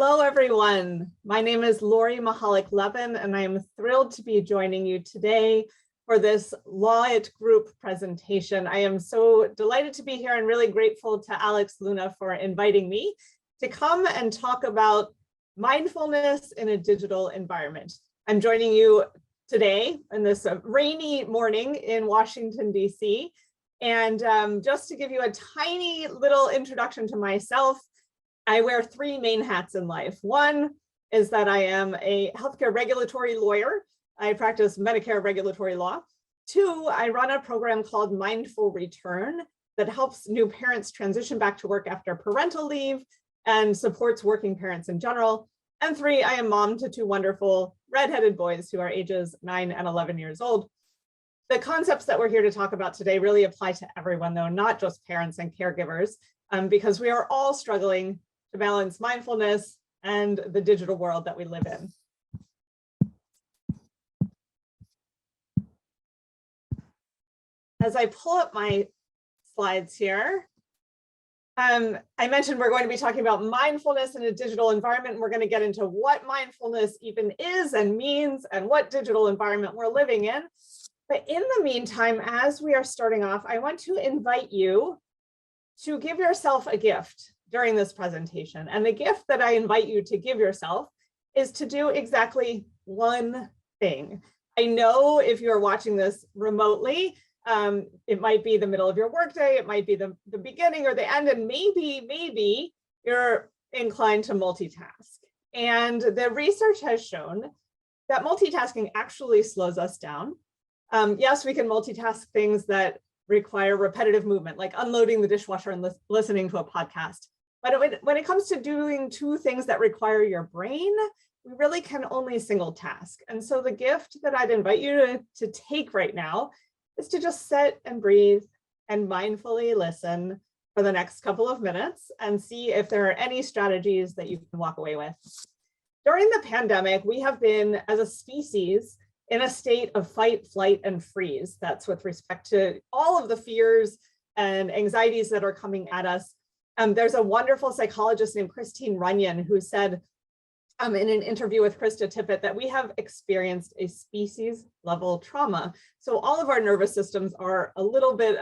Hello, everyone. My name is Mihalich-Levin, and I am thrilled to be joining you today for this Law It Group presentation. I am so delighted to be here and really grateful to Alex Luna for inviting me to come and talk about mindfulness in a digital environment. I'm joining you today in this rainy morning in Washington, D.C. And just to give you a tiny little introduction to myself, I wear three main hats in life. One is that I am a healthcare regulatory lawyer. I practice Medicare regulatory law. Two, I run a program called Mindful Return that helps new parents transition back to work after parental leave and supports working parents in general. And three, I am mom to two wonderful redheaded boys who are ages 9 and 11 years old. The concepts that we're here to talk about today really apply to everyone, though, not just parents and caregivers, because we are all struggling to balance mindfulness and the digital world that we live in. As I pull up my slides here, I mentioned we're going to be talking about mindfulness in a digital environment. We're going to get into what mindfulness even is and means and what digital environment we're living in. But in the meantime, as we are starting off, I want to invite you to give yourself a gift during this presentation. And the gift that I invite you to give yourself is to do exactly one thing. I know if you're watching this remotely, it might be the middle of your workday, it might be the beginning or the end, and maybe you're inclined to multitask. And the research has shown that multitasking actually slows us down. Yes, we can multitask things that require repetitive movement, like unloading the dishwasher and listening to a podcast. But when it comes to doing two things that require your brain, we really can only single task. And so the gift that I'd invite you to take right now is to just sit and breathe and mindfully listen for the next couple of minutes and see if there are any strategies that you can walk away with. During the pandemic, we have been, as a species, in a state of fight, flight, and freeze. That's with respect to all of the fears and anxieties that are coming at us. There's a wonderful psychologist named Christine Runyon who said in an interview with Krista Tippett that we have experienced a species level trauma. So all of our nervous systems are a little bit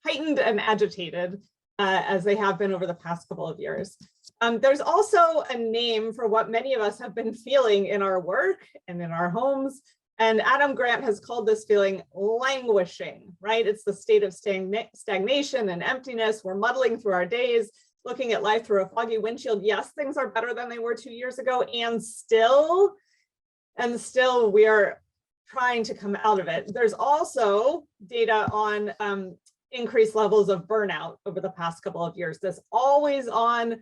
heightened and agitated as they have been over the past couple of years. There's also a name for what many of us have been feeling in our work and in our homes. And Adam Grant has called this feeling languishing, right? It's the state of stagnation and emptiness. We're muddling through our days, looking at life through a foggy windshield. Yes, things are better than they were 2 years ago, and still we are trying to come out of it. There's also data on increased levels of burnout over the past couple of years. This always on,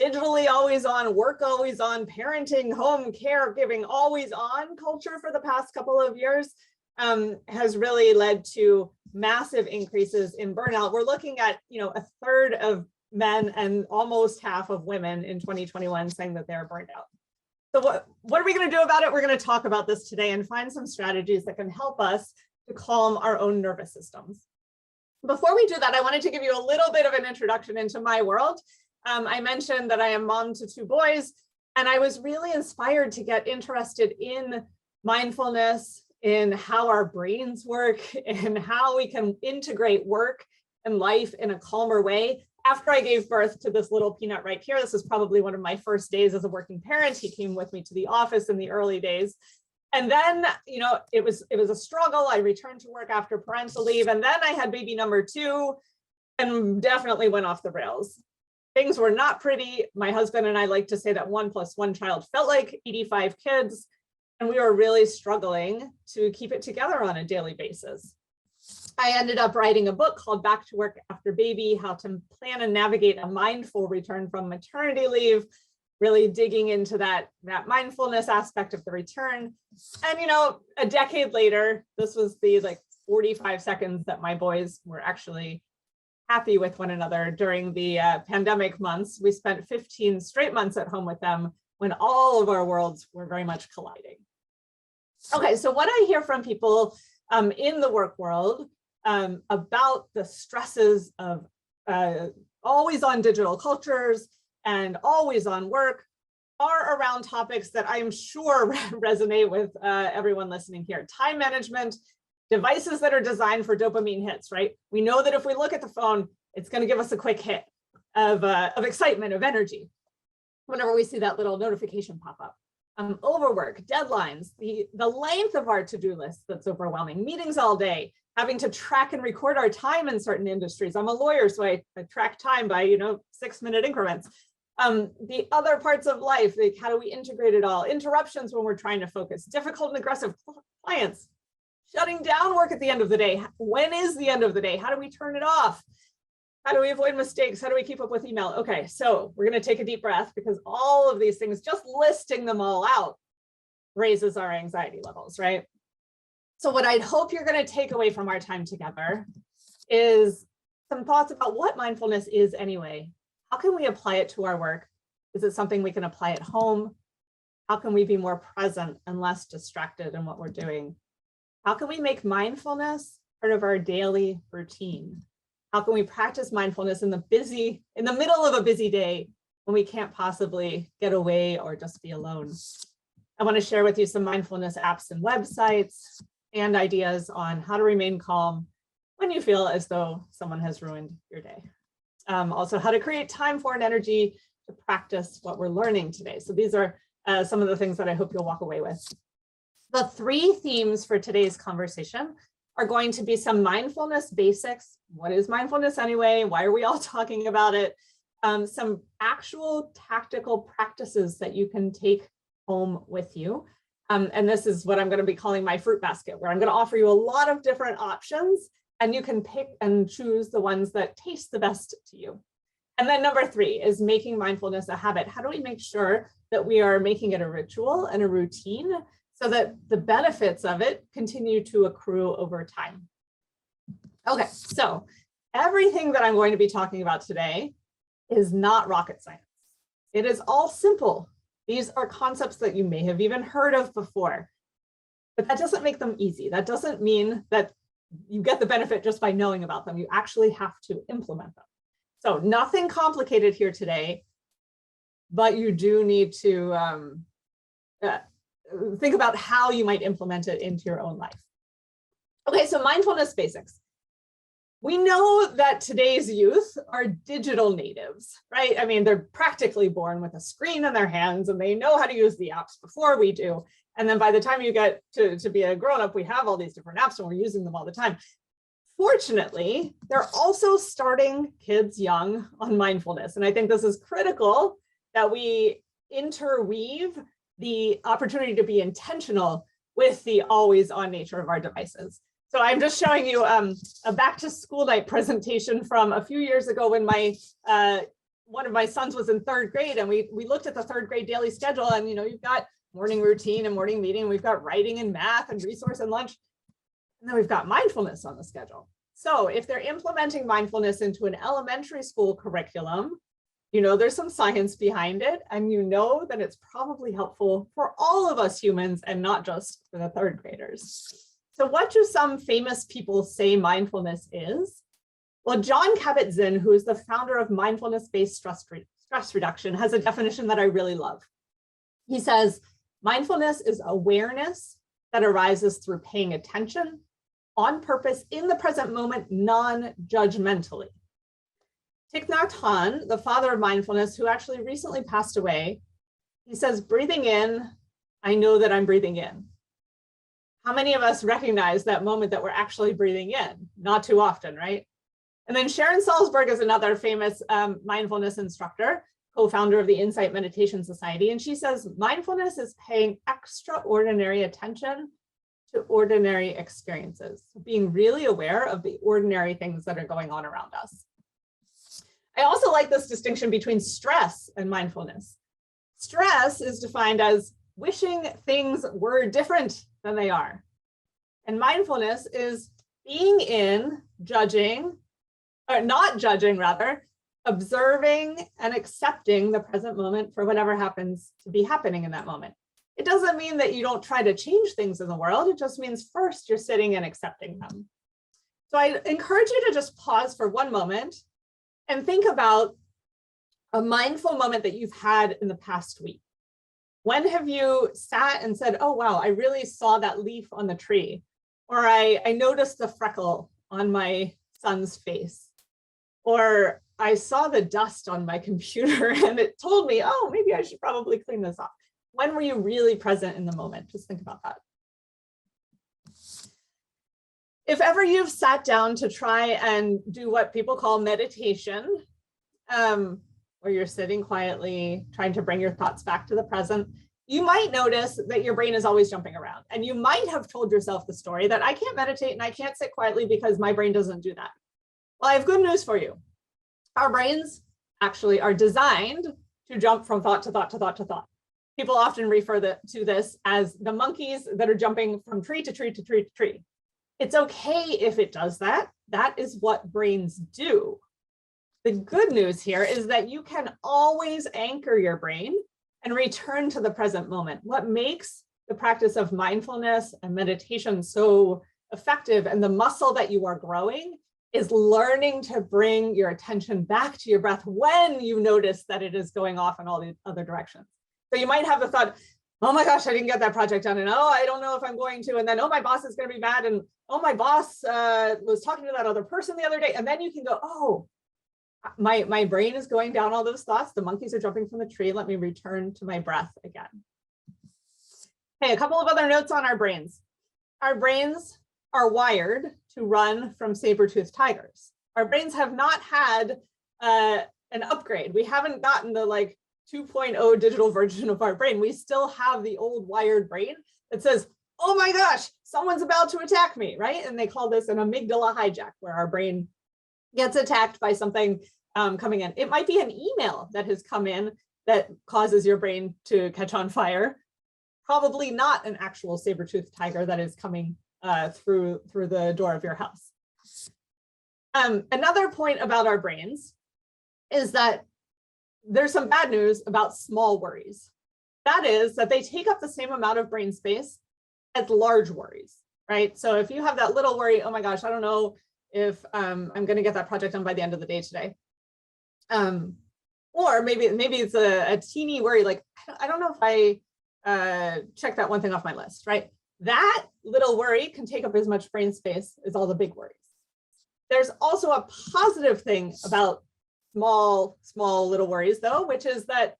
digitally always on, work always on, parenting, home, caregiving, always on culture for the past couple of years has really led to massive increases in burnout. We're looking at, a third of men and almost half of women in 2021 saying that they're burned out. So what are we going to do about it? We're going to talk about this today and find some strategies that can help us to calm our own nervous systems. Before we do that, I wanted to give you a little bit of an introduction into my world. I mentioned that I am mom to two boys, and I was really inspired to get interested in mindfulness, in how our brains work, and how we can integrate work and life in a calmer way. After I gave birth to this little peanut right here, this is probably one of my first days as a working parent. He came with me to the office in the early days. And then, it was a struggle. I returned to work after parental leave, and then I had baby number 2 and definitely went off the rails. Things were not pretty. My husband and I like to say that 1 + 1 child felt like 85 kids, and we were really struggling to keep it together on a daily basis. I ended up writing a book called Back to Work After Baby, How to Plan and Navigate a Mindful Return from Maternity Leave, really digging into that mindfulness aspect of the return. And, a decade later, this was the 45 seconds that my boys were actually happy with one another during the pandemic months. We spent 15 straight months at home with them when all of our worlds were very much colliding. Okay, so what I hear from people in the work world about the stresses of always on digital cultures and always on work are around topics that I'm sure resonate with everyone listening here. Time management, devices that are designed for dopamine hits, right? We know that if we look at the phone, it's going to give us a quick hit of excitement, of energy, whenever we see that little notification pop up. Overwork, deadlines, the length of our to-do list that's overwhelming, meetings all day, having to track and record our time in certain industries. I'm a lawyer, so I track time by 6-minute increments. The other parts of life, like how do we integrate it all? Interruptions when we're trying to focus, difficult and aggressive clients, shutting down work at the end of the day. When is the end of the day? How do we turn it off? How do we avoid mistakes? How do we keep up with email? Okay, so we're going to take a deep breath, because all of these things, just listing them all out, raises our anxiety levels, right? So what I'd hope you're going to take away from our time together is some thoughts about what mindfulness is anyway. How can we apply it to our work? Is it something we can apply at home? How can we be more present and less distracted in what we're doing? How can we make mindfulness part of our daily routine? How can we practice mindfulness in the middle of a busy day when we can't possibly get away or just be alone? I want to share with you some mindfulness apps and websites and ideas on how to remain calm when you feel as though someone has ruined your day. Also, how to create time for and energy to practice what we're learning today. So these are some of the things that I hope you'll walk away with. The 3 themes for today's conversation are going to be some mindfulness basics. What is mindfulness anyway? Why are we all talking about it? Some actual tactical practices that you can take home with you. And this is what I'm going to be calling my fruit basket, where I'm going to offer you a lot of different options, and you can pick and choose the ones that taste the best to you. And then number 3 is making mindfulness a habit. How do we make sure that we are making it a ritual and a routine so that the benefits of it continue to accrue over time? Okay, so everything that I'm going to be talking about today is not rocket science. It is all simple. These are concepts that you may have even heard of before, but that doesn't make them easy. That doesn't mean that you get the benefit just by knowing about them. You actually have to implement them. So nothing complicated here today, but you do need to think about how you might implement it into your own life. Okay, so mindfulness basics. We know that today's youth are digital natives, right? I mean, they're practically born with a screen in their hands, and they know how to use the apps before we do. And then by the time you get to be a grown-up, we have all these different apps and we're using them all the time. Fortunately, they're also starting kids young on mindfulness. And I think this is critical that we interweave the opportunity to be intentional with the always on nature of our devices. So I'm just showing you a back to school night presentation from a few years ago when one of my sons was in 3rd grade, and we looked at the 3rd grade daily schedule, and you've got morning routine and morning meeting, we've got writing and math and resource and lunch, and then we've got mindfulness on the schedule. So if they're implementing mindfulness into an elementary school curriculum, there's some science behind it, and that it's probably helpful for all of us humans and not just for the 3rd graders. So what do some famous people say mindfulness is? Well, John Kabat-Zinn, who is the founder of mindfulness-based stress reduction, has a definition that I really love. He says, mindfulness is awareness that arises through paying attention on purpose in the present moment, non-judgmentally. Thich Nhat Hanh, the father of mindfulness, who actually recently passed away, he says, breathing in, I know that I'm breathing in. How many of us recognize that moment that we're actually breathing in? Not too often, right? And then Sharon Salzberg is another famous mindfulness instructor, co-founder of the Insight Meditation Society. And she says, mindfulness is paying extraordinary attention to ordinary experiences, being really aware of the ordinary things that are going on around us. I also like this distinction between stress and mindfulness. Stress is defined as wishing things were different than they are. And mindfulness is being in, judging, or not judging rather, observing and accepting the present moment for whatever happens to be happening in that moment. It doesn't mean that you don't try to change things in the world. It just means first you're sitting and accepting them. So I encourage you to just pause for one moment and think about a mindful moment that you've had in the past week. When have you sat and said, oh, wow, I really saw that leaf on the tree, or I noticed the freckle on my son's face, or I saw the dust on my computer and it told me, oh, maybe I should probably clean this up. When were you really present in the moment? Just think about that. If ever you've sat down to try and do what people call meditation, where you're sitting quietly, trying to bring your thoughts back to the present, you might notice that your brain is always jumping around. And you might have told yourself the story that I can't meditate and I can't sit quietly because my brain doesn't do that. Well, I have good news for you. Our brains actually are designed to jump from thought to thought to thought to thought. People often refer to this as the monkeys that are jumping from tree to tree to tree to tree. It's okay if it does that. That is what brains do. The good news here is that you can always anchor your brain and return to the present moment. What makes the practice of mindfulness and meditation so effective, and the muscle that you are growing, is learning to bring your attention back to your breath when you notice that it is going off in all the other directions. So you might have the thought, oh my gosh, I didn't get that project done, and oh, I don't know if I'm going to, and then, oh, my boss is going to be mad, and oh, my boss was talking to that other person the other day, and then you can go, oh, my brain is going down all those thoughts. The monkeys are jumping from the tree. Let me return to my breath again. Okay, a couple of other notes on our brains. Our brains are wired to run from saber-toothed tigers. Our brains have not had an upgrade. We haven't gotten the 2.0 digital version of our brain. We still have the old wired brain that says, oh my gosh, someone's about to attack me, right? And they call this an amygdala hijack, where our brain gets attacked by something coming in. It might be an email that has come in that causes your brain to catch on fire. Probably not an actual saber-toothed tiger that is coming through the door of your house. Another point about our brains is that there's some bad news about small worries. That is that they take up the same amount of brain space as large worries, right? So if you have that little worry, oh my gosh, I don't know if I'm going to get that project done by the end of the day today. Or maybe it's a teeny worry, like, I don't know if I check that one thing off my list, right? That little worry can take up as much brain space as all the big worries. There's also a positive thing about small little worries, though, which is that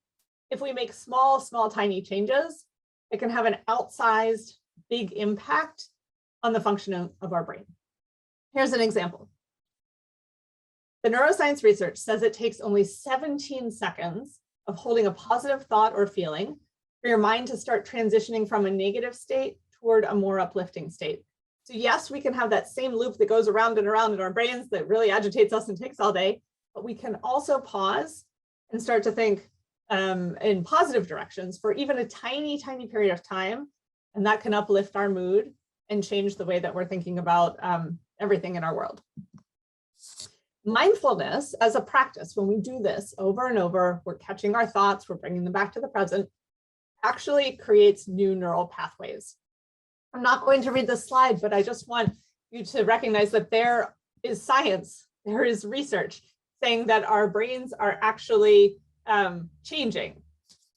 if we make small, tiny changes, it can have an outsized big impact on the functioning of our brain. Here's an example. The neuroscience research says it takes only 17 seconds of holding a positive thought or feeling for your mind to start transitioning from a negative state toward a more uplifting state. So yes, we can have that same loop that goes around and around in our brains that really agitates us and takes all day, but we can also pause and start to think in positive directions for even a tiny period of time. And that can uplift our mood and change the way that we're thinking about everything in our world. Mindfulness as a practice, when we do this over and over, we're catching our thoughts, we're bringing them back to the present, actually creates new neural pathways. I'm not going to read this slide, but I just want you to recognize that there is science, there is research saying that our brains are actually changing.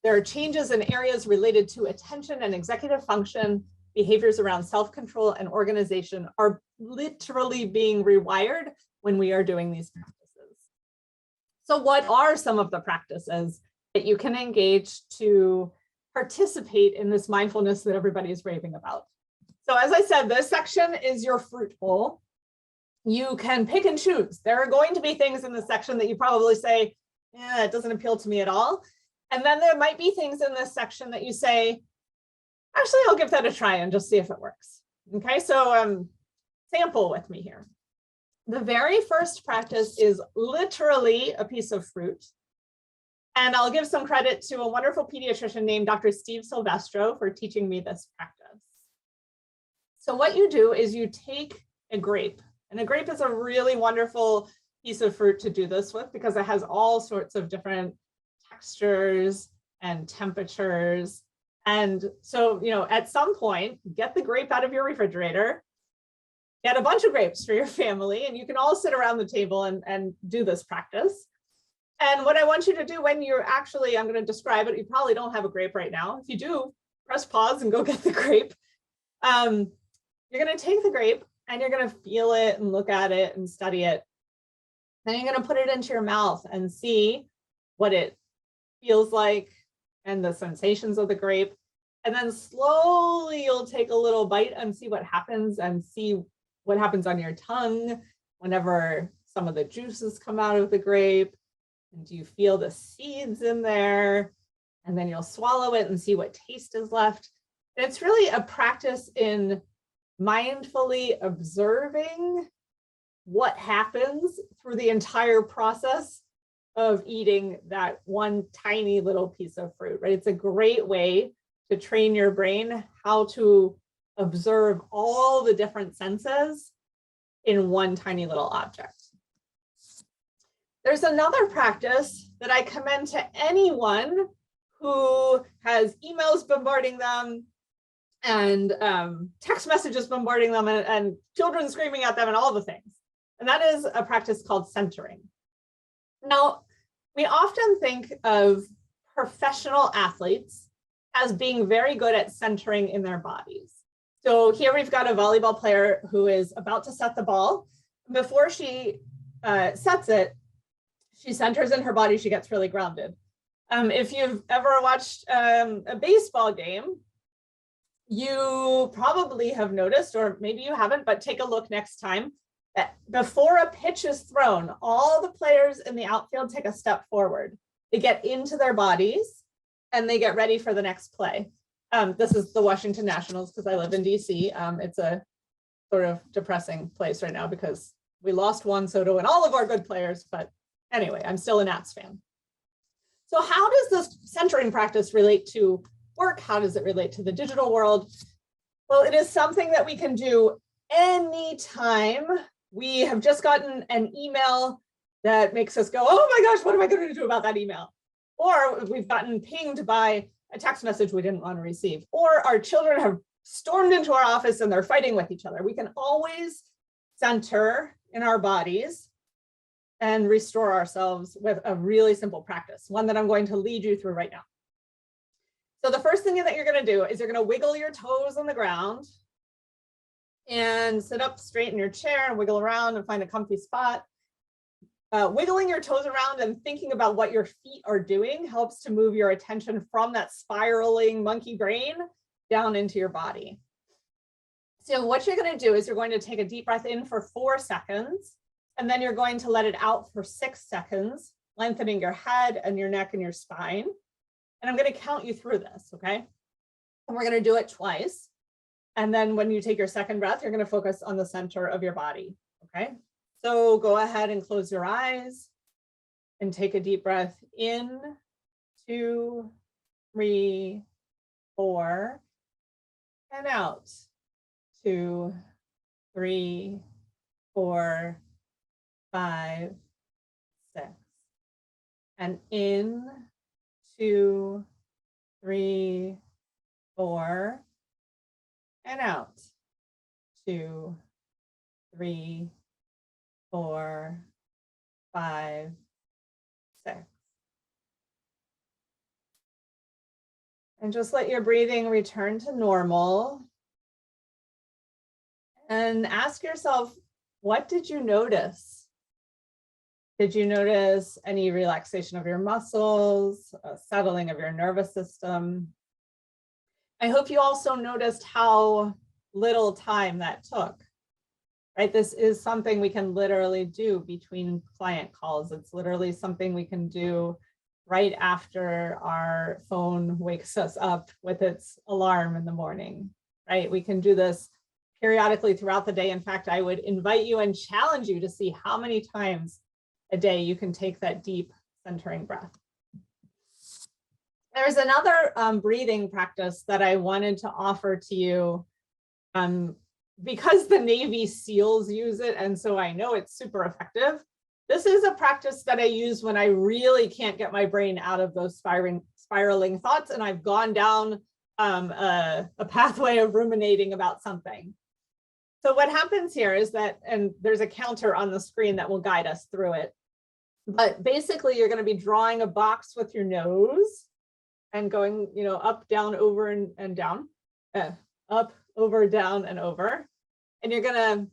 There are changes in areas related to attention and executive function. Behaviors around self-control and organization are literally being rewired when we are doing these practices. So what are some of the practices that you can engage to participate in this mindfulness that everybody is raving about? So as I said, this section is your fruit bowl. You can pick and choose. There are going to be things in this section that you probably say, yeah, it doesn't appeal to me at all. And then there might be things in this section that you say, actually, I'll give that a try and just see if it works. Okay, so sample with me here. The very first practice is literally a piece of fruit. And I'll give some credit to a wonderful pediatrician named Dr. Steve Silvestro for teaching me this practice. So what you do is you take a grape, and a grape is a really wonderful piece of fruit to do this with because it has all sorts of different textures and temperatures. And so, at some point, get the grape out of your refrigerator, get a bunch of grapes for your family, and you can all sit around the table and do this practice. And what I want you to do when you're actually, I'm going to describe it. You probably don't have a grape right now. If you do, press pause and go get the grape. You're going to take the grape and you're going to feel it and look at it and study it. Then you're going to put it into your mouth and see what it feels like and the sensations of the grape. And then slowly you'll take a little bite and see what happens, and see what happens on your tongue whenever some of the juices come out of the grape. And do you feel the seeds in there? And then you'll swallow it and see what taste is left. And it's really a practice in mindfully observing what happens through the entire process of eating that one tiny little piece of fruit, right? It's a great way to train your brain how to observe all the different senses in one tiny little object. There's another practice that I commend to anyone who has emails bombarding them and text messages bombarding them and children screaming at them and all the things. And that is a practice called centering. Now, we often think of professional athletes as being very good at centering in their bodies. So here we've got a volleyball player who is about to set the ball. Before she sets it, she centers in her body, she gets really grounded. If you've ever watched a baseball game, you probably have noticed, or maybe you haven't, but take a look next time, that before a pitch is thrown, all the players in the outfield take a step forward. They get into their bodies and they get ready for the next play. This is the Washington Nationals because I live in DC. It's a sort of depressing place right now because we lost Juan Soto and all of our good players, but anyway, I'm still a Nats fan. So how does this centering practice relate to work? How does it relate to the digital world? Well, it is something that we can do anytime we have just gotten an email that makes us go, oh my gosh, what am I going to do about that email? Or we've gotten pinged by a text message we didn't want to receive, or our children have stormed into our office and they're fighting with each other. We can always center in our bodies and restore ourselves with a really simple practice, one that I'm going to lead you through right now. So the first thing that you're going to do is you're going to wiggle your toes on the ground and sit up straight in your chair and wiggle around and find a comfy spot. Wiggling your toes around and thinking about what your feet are doing helps to move your attention from that spiraling monkey brain down into your body. So what you're going to do is you're going to take a deep breath in for 4 seconds, and then you're going to let it out for 6 seconds, lengthening your head and your neck and your spine. And I'm going to count you through this, okay? And we're going to do it twice. And then when you take your second breath, you're going to focus on the center of your body, okay? So go ahead and close your eyes and take a deep breath in, 2, 3, 4, and out, 2, 3, 4, 5, 6, and in, 2, 3, 4, and out, 2, 3, 4, 5, 6. And just let your breathing return to normal. And ask yourself, what did you notice? Did you notice any relaxation of your muscles, a settling of your nervous system? I hope you also noticed how little time that took. Right? This is something we can literally do between client calls. It's literally something we can do right after our phone wakes us up with its alarm in the morning, right? We can do this periodically throughout the day. In fact, I would invite you and challenge you to see how many times a day you can take that deep centering breath. There's another breathing practice that I wanted to offer to you because the Navy SEALs use it, and so I know it's super effective. This is a practice that I use when I really can't get my brain out of those spiraling thoughts, and I've gone down a pathway of ruminating about something. So what happens here is that, and there's a counter on the screen that will guide us through it. But basically, you're going to be drawing a box with your nose and going, up, down, over, and down, up, over, down, and over. And you're going to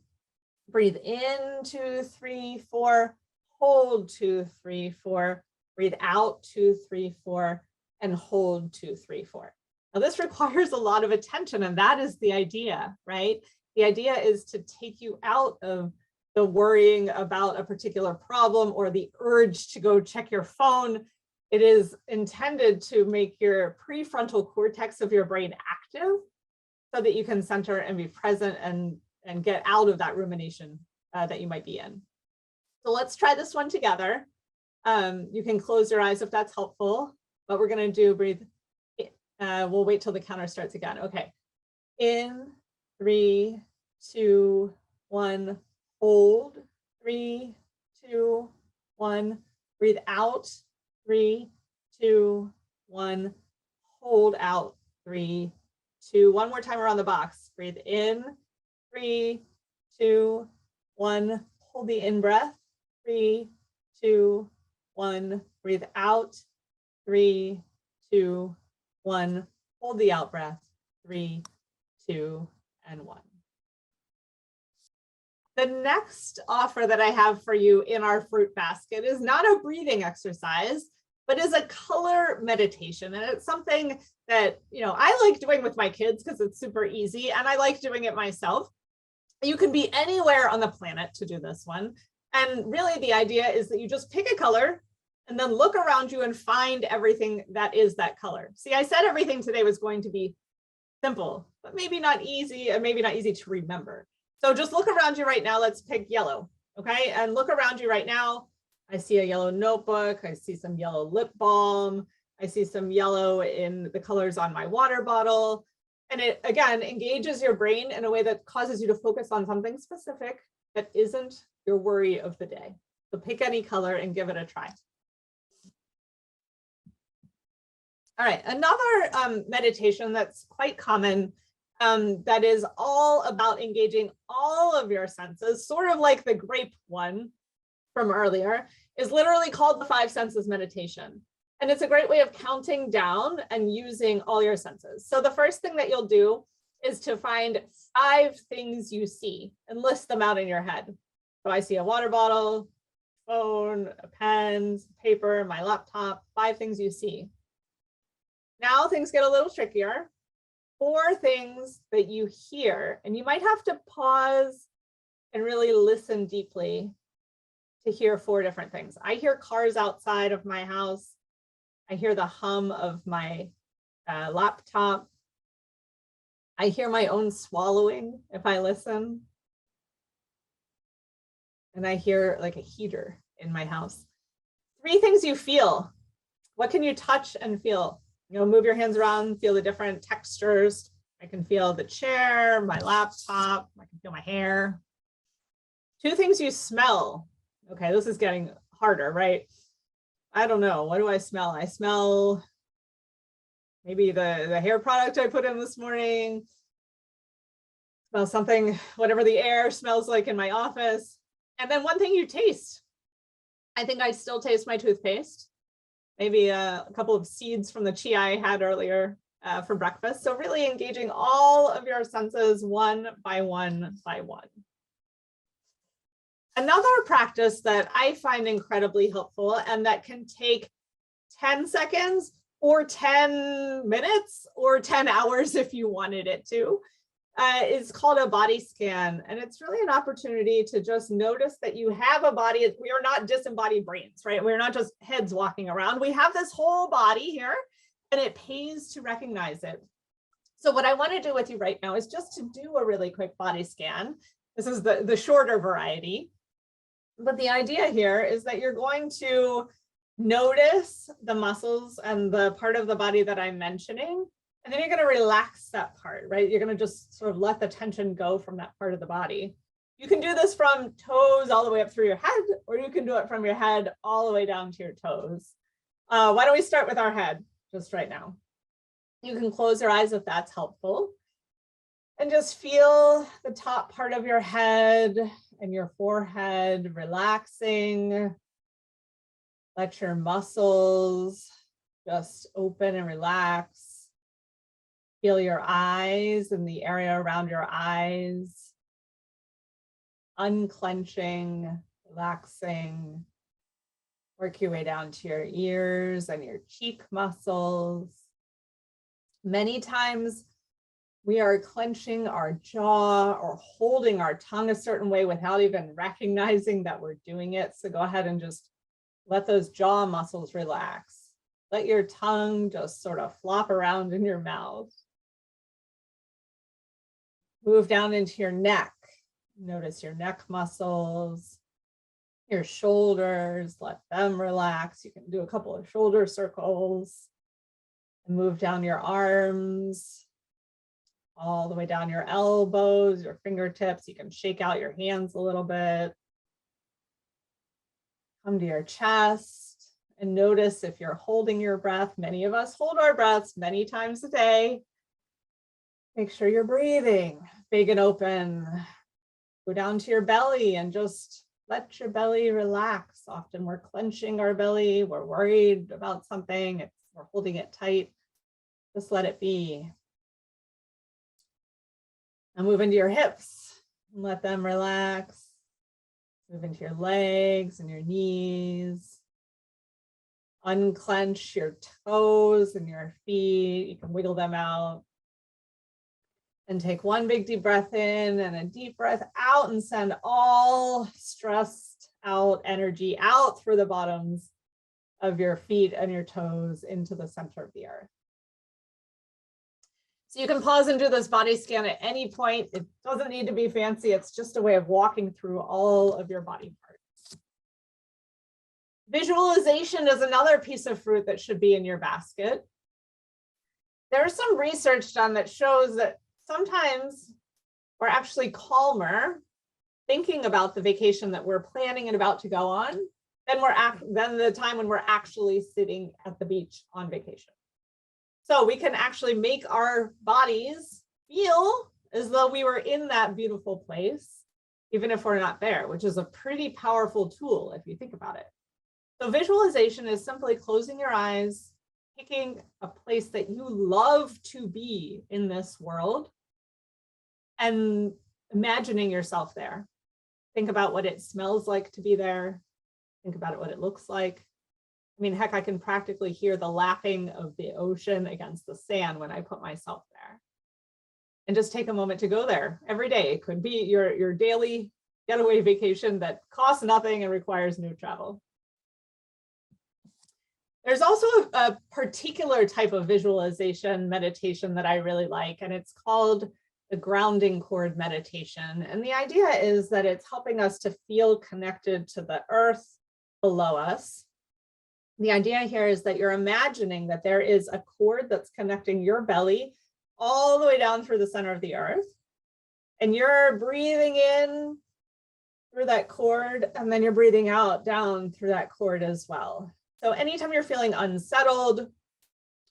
breathe in, 2, 3, 4, hold 2, 3, 4, breathe out 2, 3, 4, and hold 2, 3, 4. Now, this requires a lot of attention, and that is the idea, right? The idea is to take you out of the worrying about a particular problem or the urge to go check your phone. It is intended to make your prefrontal cortex of your brain active so that you can center and be present and get out of that rumination that you might be in. So let's try this one together. You can close your eyes if that's helpful, but we're going to do breathe. We'll wait till the counter starts again. Okay. In, 3, 2, 1, hold, 3, 2, 1, breathe out, 3, 2, 1, hold out, 3, 2, one more time around the box. Breathe in, 3, 2, 1, hold the in breath, 3, 2, 1, breathe out, 3, 2, 1, hold the out breath, 3, 2, and 1. The next offer that I have for you in our fruit basket is not a breathing exercise, but is a color meditation. And it's something that, I like doing with my kids because it's super easy, and I like doing it myself. You can be anywhere on the planet to do this one. And really the idea is that you just pick a color and then look around you and find everything that is that color. See, I said everything today was going to be simple, but maybe not easy, and maybe not easy to remember. So just look around you right now. Let's pick yellow, okay? And look around you right now. I see a yellow notebook. I see some yellow lip balm. I see some yellow in the colors on my water bottle. And it, again, engages your brain in a way that causes you to focus on something specific that isn't your worry of the day. So pick any color and give it a try. All right, another meditation that's quite common that is all about engaging all of your senses, sort of like the grape one from earlier, is literally called the 5 senses meditation. And it's a great way of counting down and using all your senses. So the first thing that you'll do is to find 5 things you see and list them out in your head. So I see a water bottle, phone, a pen, paper, my laptop, 5 things you see. Now things get a little trickier. 4 things that you hear, and you might have to pause and really listen deeply to hear 4 different things. I hear cars outside of my house. I hear the hum of my laptop. I hear my own swallowing if I listen. And I hear like a heater in my house. 3 things you feel. What can you touch and feel? Move your hands around, feel the different textures. I can feel the chair, my laptop, I can feel my hair. 2 things you smell. Okay, this is getting harder, right? I don't know, what do I smell? I smell maybe the hair product I put in this morning. Smell something, whatever the air smells like in my office. And then 1 thing you taste. I think I still taste my toothpaste. Maybe a couple of seeds from the chia I had earlier for breakfast. So really engaging all of your senses one by one by one. Another practice that I find incredibly helpful and that can take 10 seconds or 10 minutes or 10 hours if you wanted it to, is called a body scan. And it's really an opportunity to just notice that you have a body. We are not disembodied brains, right? We're not just heads walking around. We have this whole body here, and it pays to recognize it. So what I want to do with you right now is just to do a really quick body scan. This is the shorter variety. But the idea here is that you're going to notice the muscles and the part of the body that I'm mentioning. And then you're going to relax that part, right? You're going to just sort of let the tension go from that part of the body. You can do this from toes all the way up through your head, or you can do it from your head all the way down to your toes. Why don't we start with our head just right now? You can close your eyes if that's helpful. And just feel the top part of your head and your forehead relaxing. Let your muscles just open and relax. Feel your eyes and the area around your eyes. Unclenching, relaxing. Work your way down to your ears and your cheek muscles. Many times we are clenching our jaw or holding our tongue a certain way without even recognizing that we're doing it. So go ahead and just let those jaw muscles relax. Let your tongue just sort of flop around in your mouth. Move down into your neck. Notice your neck muscles, your shoulders, let them relax. You can do a couple of shoulder circles. And move down your arms, all the way down your elbows, your fingertips. You can shake out your hands a little bit. Come to your chest and notice if you're holding your breath. Many of us hold our breaths many times a day. Make sure you're breathing big and open. Go down to your belly and just let your belly relax. Often we're clenching our belly. We're worried about something. We're holding it tight. Just let it be. And move into your hips and let them relax. Move into your legs and your knees. Unclench your toes and your feet. You can wiggle them out. And take one big deep breath in and a deep breath out and send all stressed out energy out through the bottoms of your feet and your toes into the center of the earth. So you can pause and do this body scan at any point. It doesn't need to be fancy. It's just a way of walking through all of your body parts. Visualization is another piece of fruit that should be in your basket. There's some research done that shows that sometimes we're actually calmer thinking about the vacation that we're planning and about to go on than the time when we're actually sitting at the beach on vacation. So we can actually make our bodies feel as though we were in that beautiful place, even if we're not there, which is a pretty powerful tool if you think about it. So visualization is simply closing your eyes, picking a place that you love to be in this world, and imagining yourself there. Think about what it smells like to be there. Think about what it looks like. I mean, heck, I can practically hear the lapping of the ocean against the sand when I put myself there. And just take a moment to go there every day. It could be your daily getaway vacation that costs nothing and requires no travel. There's also a particular type of visualization meditation that I really like, and it's called the grounding cord meditation. And the idea is that it's helping us to feel connected to the earth below us. The idea here is that you're imagining that there is a cord that's connecting your belly all the way down through the center of the earth. And you're breathing in through that cord, and then you're breathing out down through that cord as well. So anytime you're feeling unsettled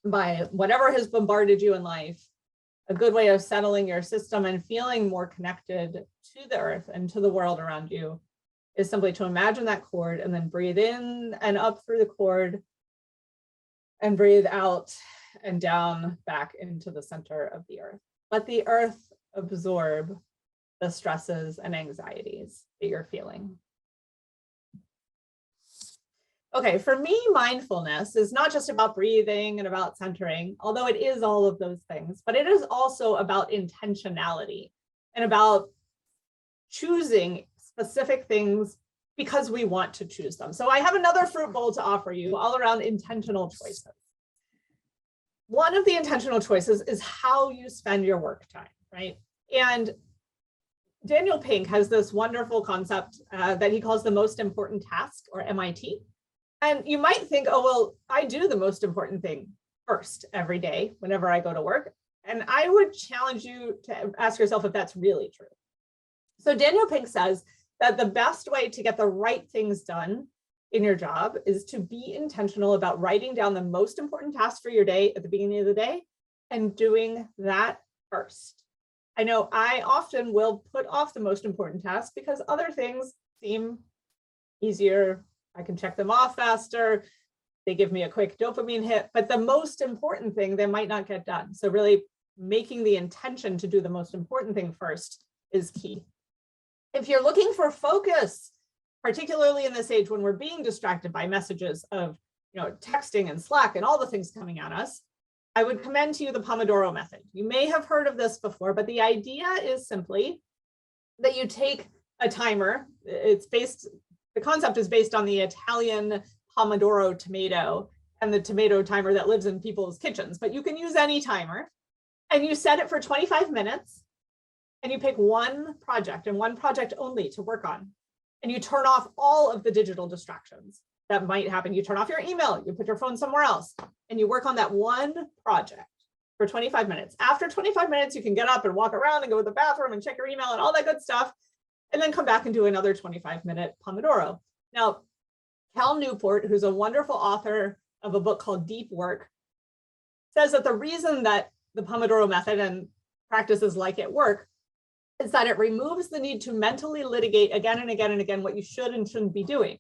by whatever has bombarded you in life, a good way of settling your system and feeling more connected to the earth and to the world around you is simply to imagine that cord and then breathe in and up through the cord and breathe out and down back into the center of the earth. Let the earth absorb the stresses and anxieties that you're feeling. Okay, for me, mindfulness is not just about breathing and about centering, although it is all of those things, but it is also about intentionality and about choosing specific things because we want to choose them. So I have another fruit bowl to offer you all around intentional choices. One of the intentional choices is how you spend your work time, right? And Daniel Pink has this wonderful concept that he calls the most important task, or MIT. And you might think, oh, well, I do the most important thing first every day whenever I go to work. And I would challenge you to ask yourself if that's really true. So Daniel Pink says that the best way to get the right things done in your job is to be intentional about writing down the most important tasks for your day at the beginning of the day and doing that first. I know I often will put off the most important tasks because other things seem easier, I can check them off faster. They give me a quick dopamine hit, but the most important thing they might not get done. So really making the intention to do the most important thing first is key. If you're looking for focus, particularly in this age when we're being distracted by messages of, texting and Slack and all the things coming at us, I would commend to you the Pomodoro method. You may have heard of this before, but the idea is simply that you take a timer. The concept is based on the Italian Pomodoro tomato and the tomato timer that lives in people's kitchens, but you can use any timer, and you set it for 25 minutes and you pick one project and one project only to work on. And you turn off all of the digital distractions that might happen. You turn off your email, you put your phone somewhere else, and you work on that one project for 25 minutes. After 25 minutes, you can get up and walk around and go to the bathroom and check your email and all that good stuff, and then come back and do another 25-minute Pomodoro. Now, Cal Newport, who's a wonderful author of a book called Deep Work, says that the reason that the Pomodoro method and practices like it work is that it removes the need to mentally litigate again and again and again what you should and shouldn't be doing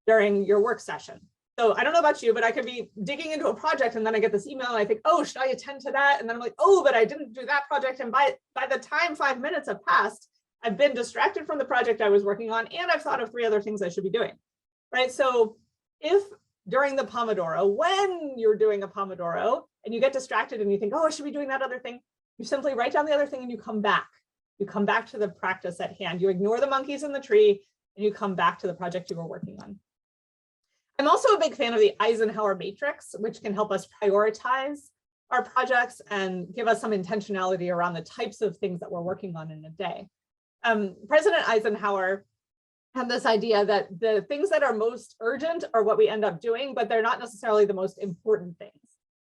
during your work session. So I don't know about you, but I could be digging into a project and then I get this email and I think, oh, should I attend to that? And then I'm like, oh, but I didn't do that project. And by the time 5 minutes have passed, I've been distracted from the project I was working on, and I've thought of 3 other things I should be doing, right? So if during the Pomodoro, when you're doing a Pomodoro and you get distracted and you think, oh, I should be doing that other thing, you simply write down the other thing and you come back. You come back to the practice at hand. You ignore the monkeys in the tree and you come back to the project you were working on. I'm also a big fan of the Eisenhower matrix, which can help us prioritize our projects and give us some intentionality around the types of things that we're working on in a day. President Eisenhower had this idea that the things that are most urgent are what we end up doing, but they're not necessarily the most important things.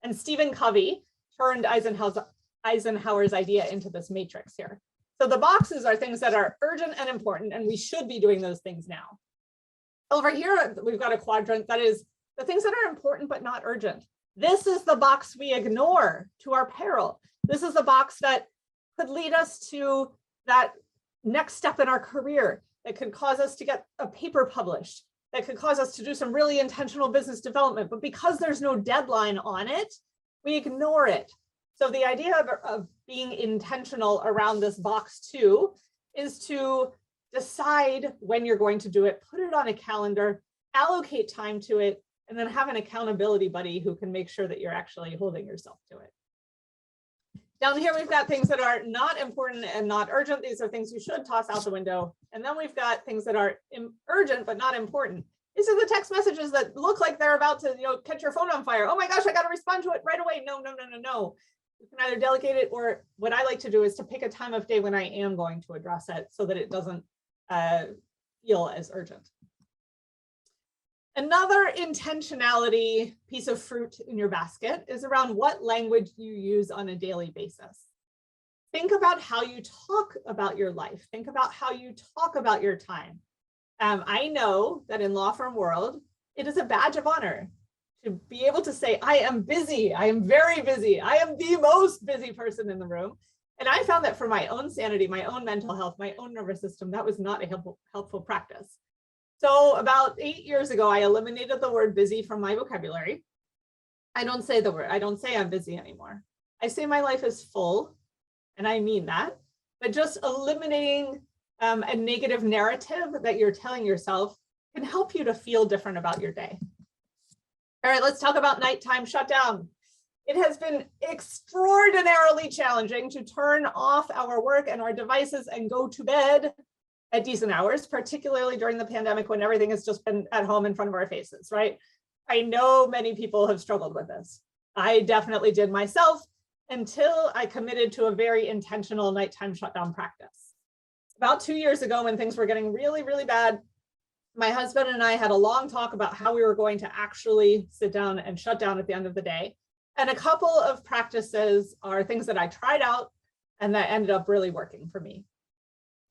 And Stephen Covey turned Eisenhower's idea into this matrix here. So the boxes are things that are urgent and important, and we should be doing those things now. Over here, we've got a quadrant that is the things that are important but not urgent. This is the box we ignore to our peril. This is the box that could lead us to that next step in our career, that could cause us to get a paper published, that could cause us to do some really intentional business development. But because there's no deadline on it, we ignore it. So the idea of being intentional around this box too is to decide when you're going to do it, put it on a calendar, allocate time to it, and then have an accountability buddy who can make sure that you're actually holding yourself to it. Down here, we've got things that are not important and not urgent. These are things you should toss out the window. And then we've got things that are urgent but not important. These are the text messages that look like they're about to catch your phone on fire. Oh my gosh, I got to respond to it right away. No. You can either delegate it, or what I like to do is to pick a time of day when I am going to address it so that it doesn't feel as urgent. Another intentionality piece of fruit in your basket is around what language you use on a daily basis. Think about how you talk about your life. Think about how you talk about your time. I know that in law firm world, it is a badge of honor to be able to say, I am busy. I am very busy. I am the most busy person in the room. And I found that for my own sanity, my own mental health, my own nervous system, that was not a helpful practice. So about 8 years ago, I eliminated the word busy from my vocabulary. I don't say the word, I don't say I'm busy anymore. I say my life is full, and I mean that, but just eliminating a negative narrative that you're telling yourself can help you to feel different about your day. All right, let's talk about nighttime shutdown. It has been extraordinarily challenging to turn off our work and our devices and go to bed at decent hours, particularly during the pandemic when everything has just been at home in front of our faces, right? I know many people have struggled with this. I definitely did myself until I committed to a very intentional nighttime shutdown practice. About 2 years ago, when things were getting really, really bad, my husband and I had a long talk about how we were going to actually sit down and shut down at the end of the day. And a couple of practices are things that I tried out and that ended up really working for me.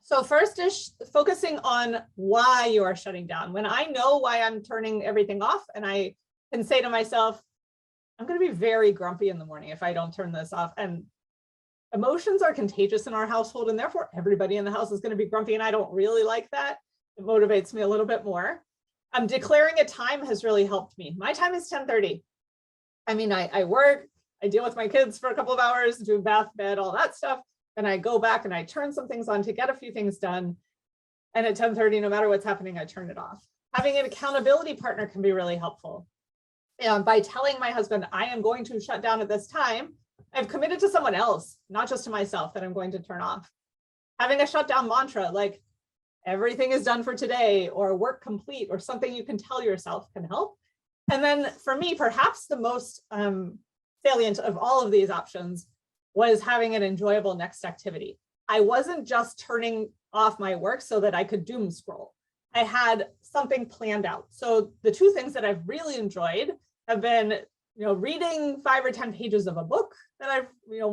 So first is focusing on why you are shutting down. When I know why I'm turning everything off, and I can say to myself, I'm going to be very grumpy in the morning if I don't turn this off. And emotions are contagious in our household, and therefore everybody in the house is going to be grumpy, and I don't really like that. It motivates me a little bit more. Declaring a time has really helped me. My time is 10:30. I mean, I work, I deal with my kids for a couple of hours, do bath, bed, all that stuff. Then I go back and I turn some things on to get a few things done. And at 10:30, no matter what's happening, I turn it off. Having an accountability partner can be really helpful. And by telling my husband, I am going to shut down at this time, I've committed to someone else, not just to myself, that I'm going to turn off. Having a shutdown mantra, like everything is done for today, or work complete, or something you can tell yourself can help. And then for me, perhaps the most salient of all of these options was having an enjoyable next activity. I wasn't just turning off my work so that I could doom scroll. I had something planned out. So the two things that I've really enjoyed have been, reading 5 or 10 pages of a book that I've,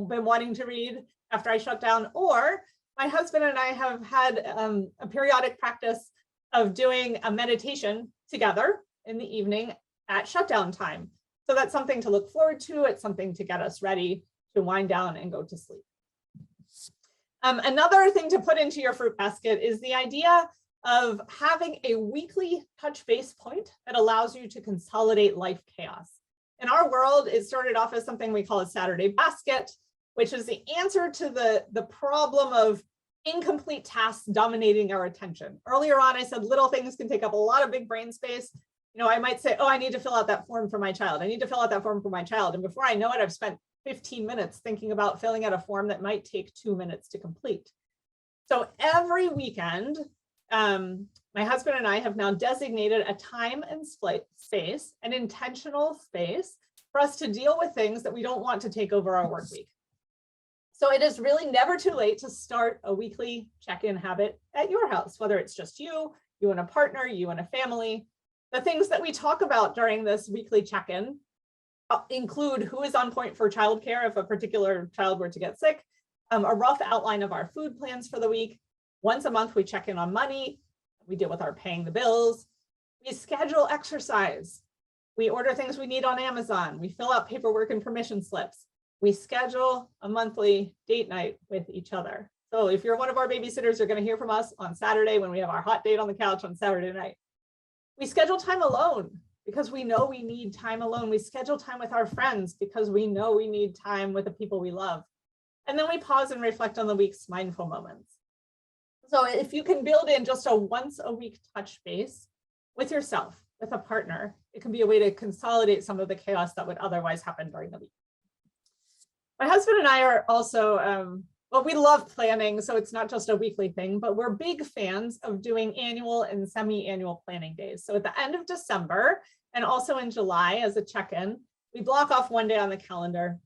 been wanting to read after I shut down, or my husband and I have had a periodic practice of doing a meditation together in the evening at shutdown time. So that's something to look forward to. It's something to get us ready to wind down and go to sleep. Another thing to put into your fruit basket is the idea of having a weekly touch base point that allows you to consolidate life chaos. In our world, it started off as something we call a Saturday basket, which is the answer to the problem of incomplete tasks dominating our attention. Earlier on, I said little things can take up a lot of big brain space. I might say, oh, I need to fill out that form for my child. I need to fill out that form for my child. And before I know it, I've spent 15 minutes thinking about filling out a form that might take 2 minutes to complete. So every weekend, my husband and I have now designated a time and space, an intentional space for us to deal with things that we don't want to take over our work week. So it is really never too late to start a weekly check-in habit at your house, whether it's just you and a partner, you and a family. The things that we talk about during this weekly check-in include who is on point for childcare if a particular child were to get sick, a rough outline of our food plans for the week. Once a month, we check in on money. We deal with our paying the bills. We schedule exercise. We order things we need on Amazon. We fill out paperwork and permission slips. We schedule a monthly date night with each other. So if you're one of our babysitters, you're going to hear from us on Saturday when we have our hot date on the couch on Saturday night. We schedule time alone because we know we need time alone. We schedule time with our friends because we know we need time with the people we love. And then we pause and reflect on the week's mindful moments. So if you can build in just a once a week touch base with yourself, with a partner, it can be a way to consolidate some of the chaos that would otherwise happen during the week. My husband and I are also, we love planning, so it's not just a weekly thing, but we're big fans of doing annual and semi-annual planning days. So at the end of December and also in July as a check-in, we block off one day on the calendar.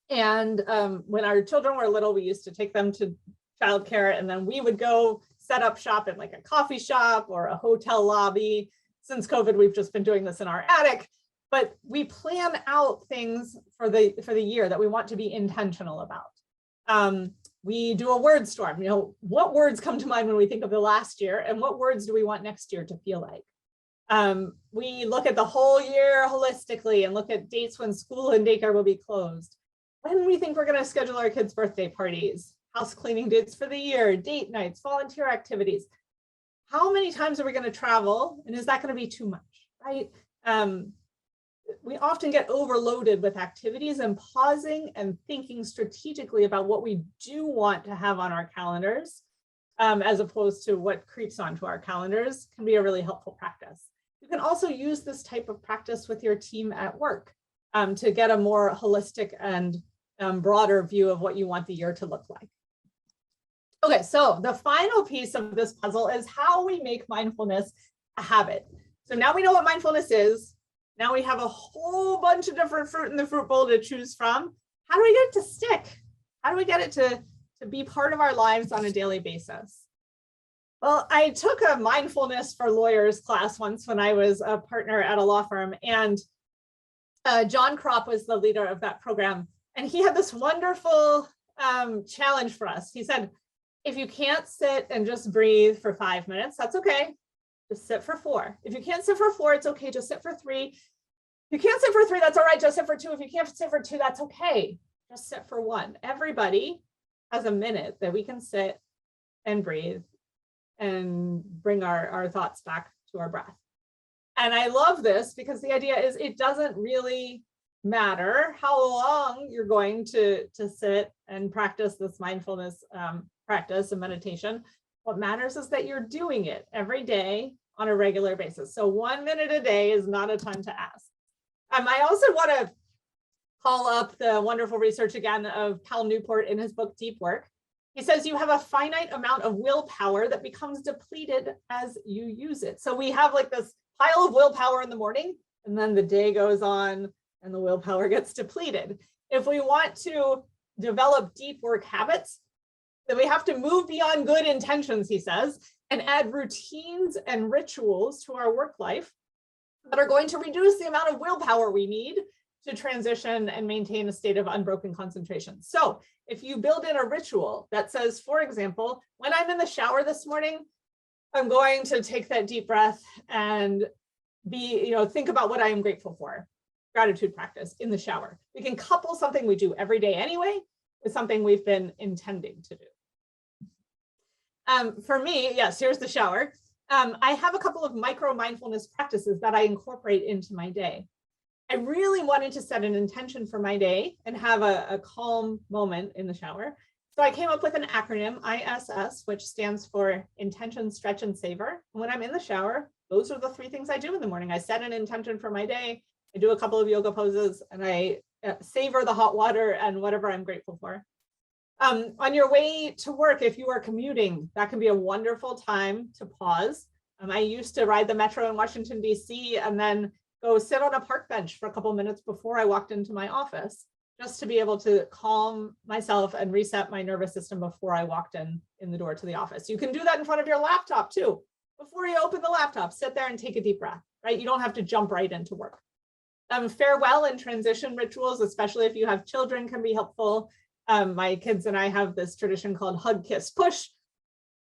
And when our children were little, we used to take them to childcare, and then we would go set up shop in like a coffee shop or a hotel lobby. Since COVID, we've just been doing this in our attic. But we plan out things for the year that we want to be intentional about. We do a word storm. What words come to mind when we think of the last year, and what words do we want next year to feel like? We look at the whole year holistically and look at dates when school and daycare will be closed. When we think we're going to schedule our kids' birthday parties, house cleaning dates for the year, date nights, volunteer activities. How many times are we going to travel? And is that going to be too much, right? We often get overloaded with activities, and pausing and thinking strategically about what we do want to have on our calendars, as opposed to what creeps onto our calendars, can be a really helpful practice. You can also use this type of practice with your team at work to get a more holistic and broader view of what you want the year to look like. Okay, so the final piece of this puzzle is how we make mindfulness a habit. So now we know what mindfulness is. Now we have a whole bunch of different fruit in the fruit bowl to choose from. How do we get it to stick? How do we get it to be part of our lives on a daily basis? Well, I took a mindfulness for lawyers class once when I was a partner at a law firm, and John Kropp was the leader of that program. And he had this wonderful challenge for us. He said, if you can't sit and just breathe for 5 minutes, that's okay. Just sit for 4. If you can't sit for 4, it's okay. Just sit for 3. If you can't sit for 3, that's all right. Just sit for 2. If you can't sit for 2, that's okay. Just sit for 1. Everybody has a minute that we can sit and breathe and bring our thoughts back to our breath. And I love this because the idea is it doesn't really matter how long you're going to sit and practice this mindfulness practice and meditation. What matters is that you're doing it every day on a regular basis. So 1 minute a day is not a ton to ask. I also want to call up the wonderful research again of Cal Newport in his book, Deep Work. He says you have a finite amount of willpower that becomes depleted as you use it. So we have like this pile of willpower in the morning, and then the day goes on and the willpower gets depleted. If we want to develop deep work habits, then we have to move beyond good intentions, he says, and add routines and rituals to our work life that are going to reduce the amount of willpower we need to transition and maintain a state of unbroken concentration. So if you build in a ritual that says, for example, when I'm in the shower this morning, I'm going to take that deep breath and think about what I am grateful for. Gratitude practice in the shower. We can couple something we do every day anyway with something we've been intending to do. For me, yes, here's the shower. I have a couple of micro mindfulness practices that I incorporate into my day. I really wanted to set an intention for my day and have a calm moment in the shower. So I came up with an acronym, ISS, which stands for Intention, Stretch, and Savor. And when I'm in the shower, those are the 3 things I do in the morning. I set an intention for my day, I do a couple of yoga poses, and I savor the hot water and whatever I'm grateful for. On your way to work, if you are commuting, that can be a wonderful time to pause. I used to ride the metro in Washington, D.C., and then go sit on a park bench for a couple minutes before I walked into my office, just to be able to calm myself and reset my nervous system before I walked in the door to the office. You can do that in front of your laptop too. Before you open the laptop, sit there and take a deep breath, right? You don't have to jump right into work. Farewell and transition rituals, especially if you have children, can be helpful. My kids and I have this tradition called hug, kiss, push,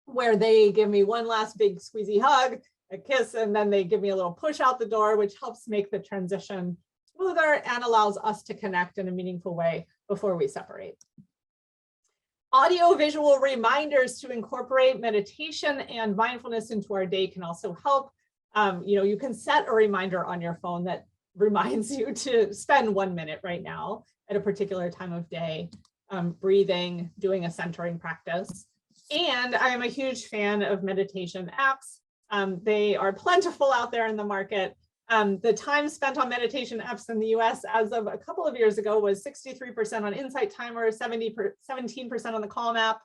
where they give me one last big squeezy hug, a kiss, and then they give me a little push out the door, which helps make the transition smoother and allows us to connect in a meaningful way before we separate. Audio-visual reminders to incorporate meditation and mindfulness into our day can also help. You can set a reminder on your phone that reminds you to spend 1 minute right now at a particular time of day, breathing, doing a centering practice. And I am a huge fan of meditation apps. They are plentiful out there in the market. The time spent on meditation apps in the US as of a couple of years ago was 63% on Insight Timer, 17% on the Calm app,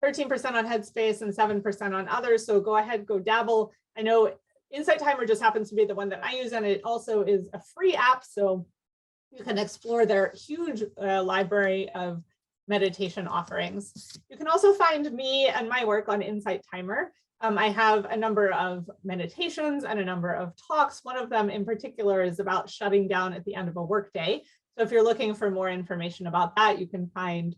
13% on Headspace, and 7% on others. So go ahead, go dabble. I know Insight Timer just happens to be the one that I use, and it also is a free app. So you can explore their huge library of meditation offerings. You can also find me and my work on Insight Timer. I have a number of meditations and a number of talks. One of them in particular is about shutting down at the end of a workday. So if you're looking for more information about that, you can find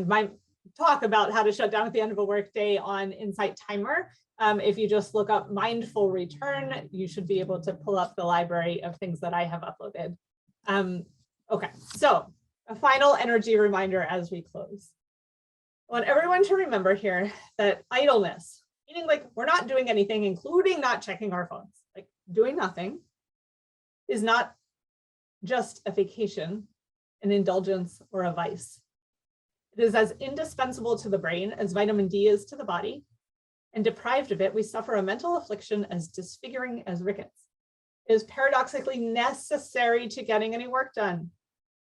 my talk about how to shut down at the end of a workday on Insight Timer. If you just look up Mindful Return, you should be able to pull up the library of things that I have uploaded. Okay, so a final energy reminder as we close. I want everyone to remember here that idleness, meaning like we're not doing anything, including not checking our phones, like doing nothing, is not just a vacation, an indulgence, or a vice. It is as indispensable to the brain as vitamin D is to the body, and deprived of it, we suffer a mental affliction as disfiguring as rickets. It is paradoxically necessary to getting any work done.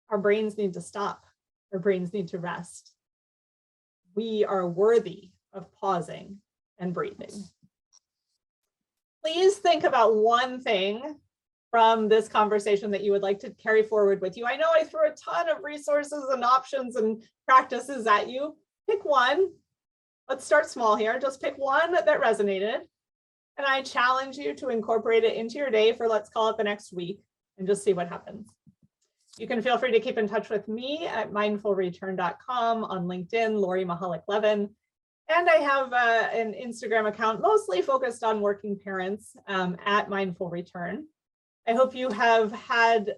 Our brains need to stop. Our brains need to rest. We are worthy of pausing and breathing. Please think about one thing from this conversation that you would like to carry forward with you. I know I threw a ton of resources and options and practices at you. Pick one. Let's start small here. Just pick one that resonated. And I challenge you to incorporate it into your day for, let's call it the next week, and just see what happens. You can feel free to keep in touch with me at mindfulreturn.com, on LinkedIn, Lori Mihalich-Levin. And I have an Instagram account mostly focused on working parents at Mindful Return. I hope you have had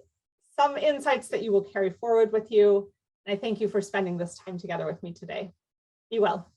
some insights that you will carry forward with you. And I thank you for spending this time together with me today. Be well.